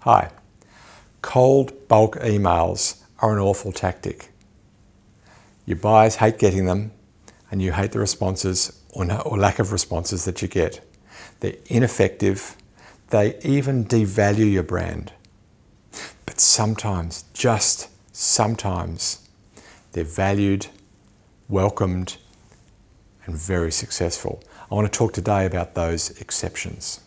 Hi. Cold bulk emails are an awful tactic. Your buyers hate getting them and you hate the responses or lack of responses that you get. They're ineffective. They even devalue your brand. But sometimes, just sometimes, they're valued, welcomed, and very successful. I want to talk today about those exceptions.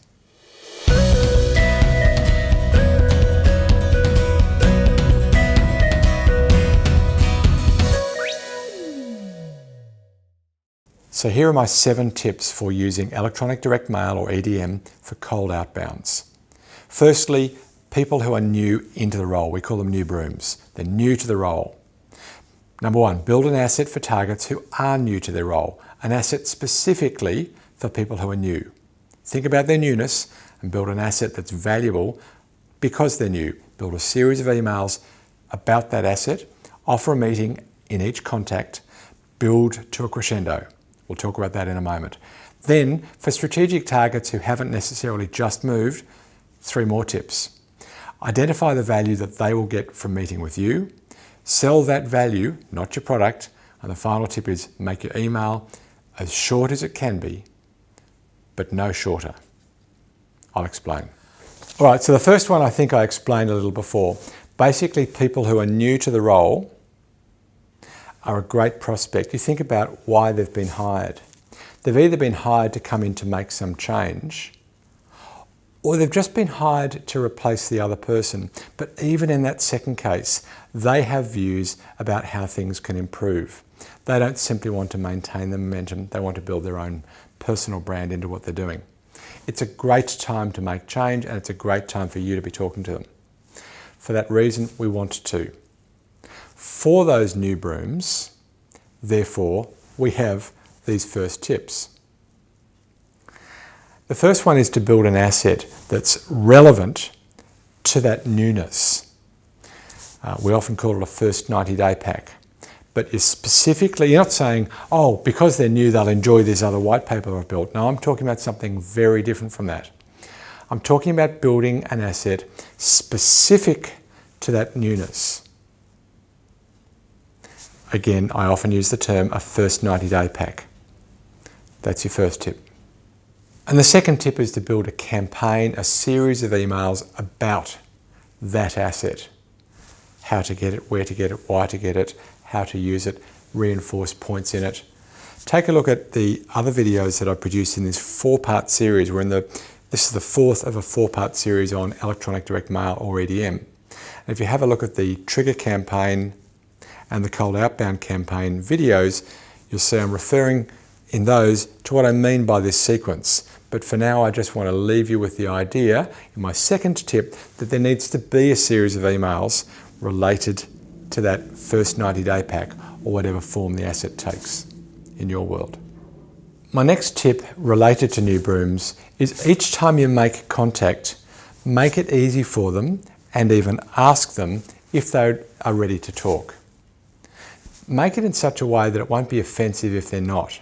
So here are my 7 tips for using electronic direct mail or EDM for cold outbounds. Firstly, people who are new into the role. We call them new brooms. They're new to the role. Number 1, build an asset for targets who are new to their role. An asset specifically for people who are new. Think about their newness and build an asset that's valuable because they're new. Build a series of emails about that asset. Offer a meeting in each contact. Build to a crescendo. We'll talk about that in a moment. Then, for strategic targets who haven't necessarily just moved, 3 more tips. Identify the value that they will get from meeting with you. Sell that value, not your product. And the final tip is make your email as short as it can be, but no shorter. I'll explain. All right, so the first one I think I explained a little before. Basically, people who are new to the role are a great prospect. You think about why they've been hired. They've either been hired to come in to make some change, or they've just been hired to replace the other person. But even in that second case, they have views about how things can improve. They don't simply want to maintain the momentum, they want to build their own personal brand into what they're doing. It's a great time to make change, and it's a great time for you to be talking to them. For that reason, we want to. For those new brooms, therefore, we have these first tips. The first one is to build an asset that's relevant to that newness. We often call it a first 90-day pack. But is specifically, you're not saying, oh, because they're new, they'll enjoy this other white paper I've built. No, I'm talking about something very different from that. I'm talking about building an asset specific to that newness. Again, I often use the term a first 90-day pack. That's your first tip. And the second tip is to build a campaign, a series of emails about that asset. How to get it, where to get it, why to get it, how to use it, reinforce points in it. Take a look at the other videos that I produced in this 4-part series. This is the 4th of a 4-part series on electronic direct mail or EDM. And if you have a look at the trigger campaign and the cold outbound campaign videos, you'll see I'm referring in those to what I mean by this sequence. But for now, I just want to leave you with the idea in my second tip that there needs to be a series of emails related to that first 90-day pack or whatever form the asset takes in your world. My next tip related to new brooms is each time you make contact, make it easy for them and even ask them if they are ready to talk. Make it in such a way that it won't be offensive if they're not.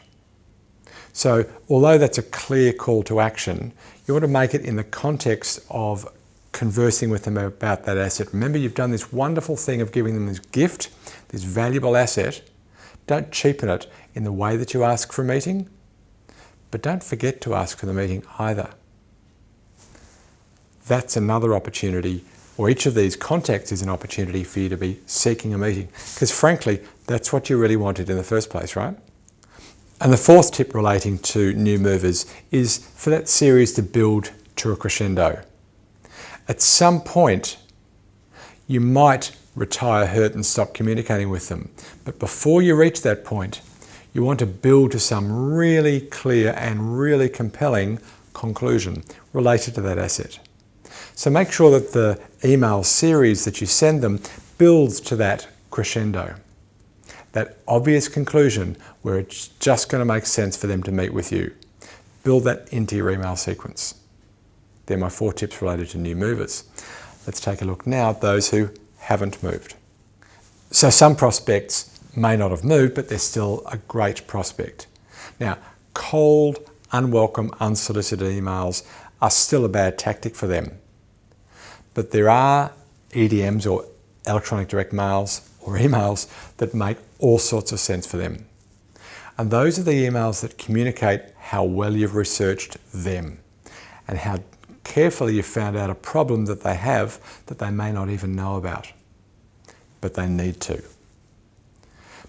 So, although that's a clear call to action, you want to make it in the context of conversing with them about that asset. Remember, you've done this wonderful thing of giving them this gift, this valuable asset. Don't cheapen it in the way that you ask for a meeting, but don't forget to ask for the meeting either. That's another opportunity, or each of these contacts is an opportunity for you to be seeking a meeting. Because frankly, that's what you really wanted in the first place, right? And the 4th tip relating to new movers is for that series to build to a crescendo. At some point, you might retire hurt and stop communicating with them. But before you reach that point, you want to build to some really clear and really compelling conclusion related to that asset. So make sure that the email series that you send them builds to that crescendo, that obvious conclusion where it's just going to make sense for them to meet with you. Build that into your email sequence. They're my 4 tips related to new movers. Let's take a look now at those who haven't moved. So some prospects may not have moved, but they're still a great prospect. Now, cold, unwelcome, unsolicited emails are still a bad tactic for them. But there are EDMs or electronic direct mails or emails that make all sorts of sense for them. And those are the emails that communicate how well you've researched them and how carefully you've found out a problem that they have that they may not even know about, but they need to.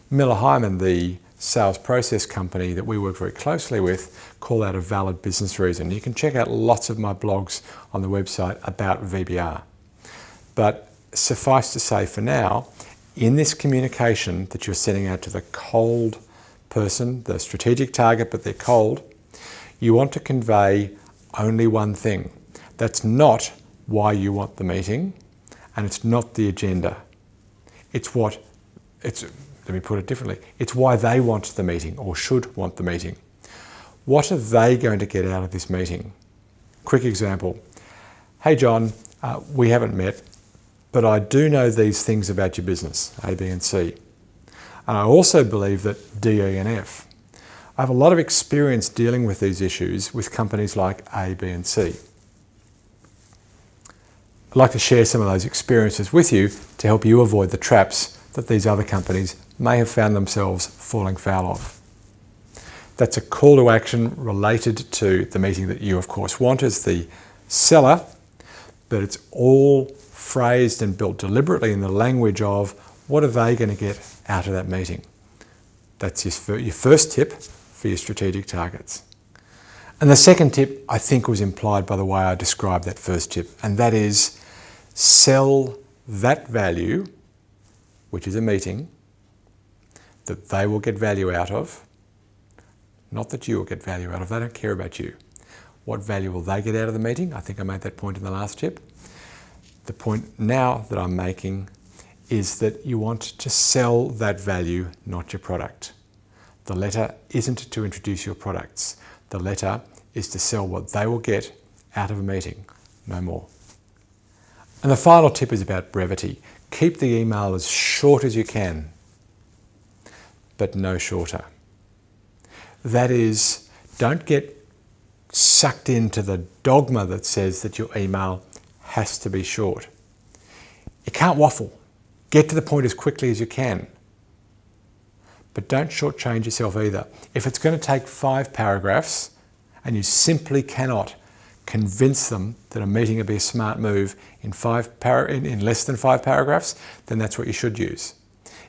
Miller Hyman, the sales process company that we work very closely with, call that a valid business reason. You can check out lots of my blogs on the website about VBR. But suffice to say for now, in this communication that you're sending out to the cold person, the strategic target, but they're cold, you want to convey only one thing. That's not why you want the meeting, and it's not the agenda. Let me put it differently. It's why they want the meeting or should want the meeting. What are they going to get out of this meeting? Quick example. Hey John, we haven't met, but I do know these things about your business, A, B and C. And I also believe that D, E and F. I have a lot of experience dealing with these issues with companies like A, B and C. I'd like to share some of those experiences with you to help you avoid the traps that these other companies may have found themselves falling foul of. That's a call to action related to the meeting that you of course want as the seller, but it's all phrased and built deliberately in the language of what are they going to get out of that meeting. That's your first tip for your strategic targets. And the second tip I think was implied by the way I described that first tip, and that is sell that value, which is a meeting, that they will get value out of, not that you will get value out of. They don't care about you. What value will they get out of the meeting? I think I made that point in the last tip. The point now that I'm making is that you want to sell that value, not your product. The letter isn't to introduce your products. The letter is to sell what they will get out of a meeting, no more. And the final tip is about brevity. Keep the email as short as you can, but no shorter. That is, don't get sucked into the dogma that says that your email has to be short. You can't waffle. Get to the point as quickly as you can. But don't shortchange yourself either. If it's going to take 5 paragraphs and you simply cannot convince them that a meeting would be a smart move in less than 5 paragraphs, then that's what you should use.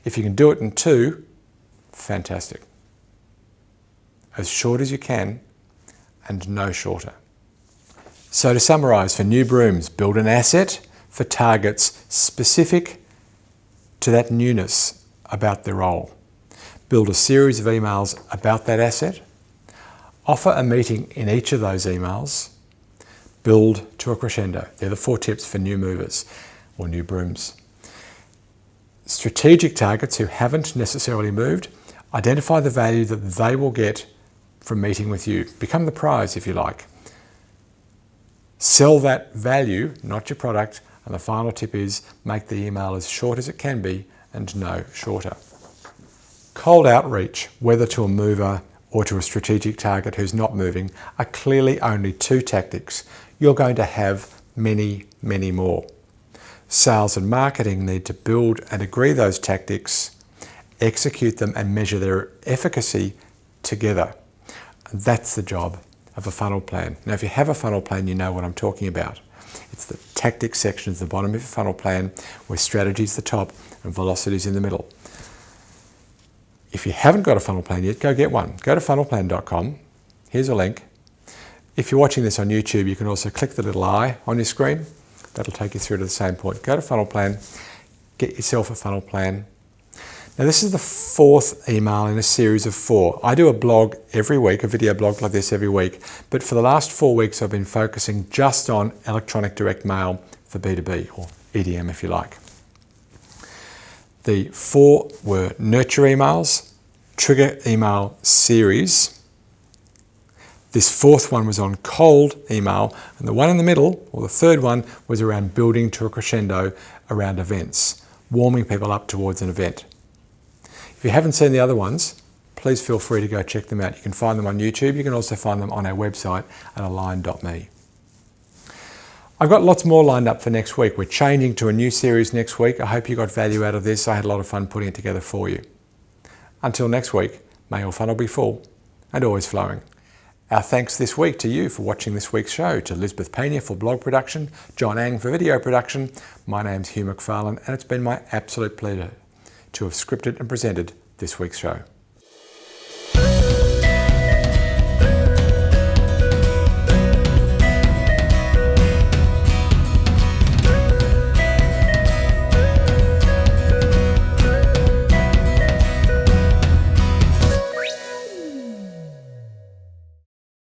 If you can do it in 2, fantastic. As short as you can and no shorter. So to summarise, for new Brooms, build an asset for targets specific to that newness about their role. Build a series of emails about that asset. Offer a meeting in each of those emails. Build to a crescendo. They're the 4 tips for new movers or new Brooms. Strategic targets who haven't necessarily moved, identify the value that they will get from meeting with you. Become the prize if you like. Sell that value, not your product. And the final tip is make the email as short as it can be and no shorter. Cold outreach, whether to a mover or to a strategic target who's not moving, are clearly only 2 tactics. You're going to have many, many more. Sales and marketing need to build and agree those tactics, execute them and measure their efficacy together. And that's the job of a funnel plan. Now, if you have a funnel plan, you know what I'm talking about. It's the tactics section at the bottom of your funnel plan where strategy is the top and velocity is in the middle. If you haven't got a funnel plan yet, go get one. Go to funnelplan.com. Here's a link. If you're watching this on YouTube, you can also click the little eye on your screen. That'll take you through to the same point. Go to funnel plan, get yourself a funnel plan. Now this is the 4th email in a series of 4. I do a blog every week, a video blog like this every week, but for the last 4 weeks I've been focusing just on electronic direct mail for B2B, or EDM if you like. The 4 were nurture emails, trigger email series. This 4th one was on cold email, and the one in the middle, or the 3rd one, was around building to a crescendo around events, warming people up towards an event. If you haven't seen the other ones, please feel free to go check them out. You can find them on YouTube. You can also find them on our website at align.me. I've got lots more lined up for next week. We're changing to a new series next week. I hope you got value out of this. I had a lot of fun putting it together for you. Until next week, may your funnel be full and always flowing. Our thanks this week to you for watching this week's show, to Elizabeth Pena for blog production, John Ang for video production. My name's Hugh McFarlane, and it's been my absolute pleasure to have scripted and presented this week's show.